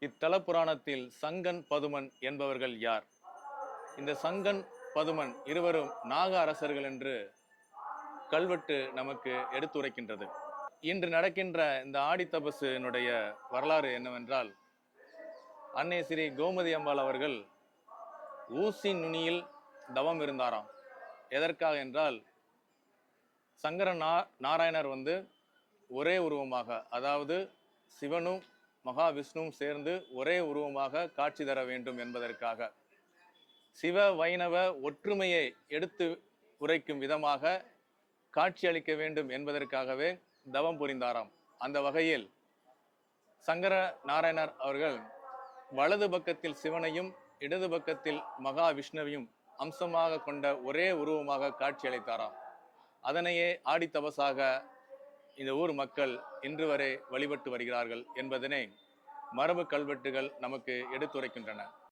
இத்தல புராணத்தில் சங்கன் பதுமன் என்பவர்கள் யார்? இந்த சங்கன் பதுமன் இருவரும் நாக அரசர்கள் என்று கல்வெட்டு நமக்கு எடுத்துரைக்கின்றது. இன்று நடக்கின்ற இந்த ஆடி தபசுனுடைய வரலாறு என்னவென்றால், அன்னை ஸ்ரீ கோமதி அம்பாள் அவர்கள் ஊசி நுனியில் தவம் இருந்தாராம். எதற்காக என்றால், சங்கர நாராயணர் ஒரே உருவமாக, அதாவது சிவனும் மகாவிஷ்ணுவும் சேர்ந்து ஒரே உருவமாக காட்சி தர வேண்டும் என்பதற்காக, சிவ வைணவ ஒற்றுமையை எடுத்து உரைக்கும் விதமாக காட்சி அளிக்க வேண்டும் என்பதற்காகவே தவம் புரிந்தாராம். அந்த வகையில் சங்கர நாராயணர் அவர்கள் வலது பக்கத்தில் சிவனையும் இடது பக்கத்தில் மகாவிஷ்ணுவையும் அம்சமாக கொண்ட ஒரே உருவமாக காட்சி அளித்தாராம். அதனையே ஆடி தபசாக இந்த ஊர் மக்கள் இன்று வரை வழிபட்டு வருகிறார்கள் என்பதனை மரபு கல்வெட்டுகள் நமக்கு எடுத்துரைக்கின்றன.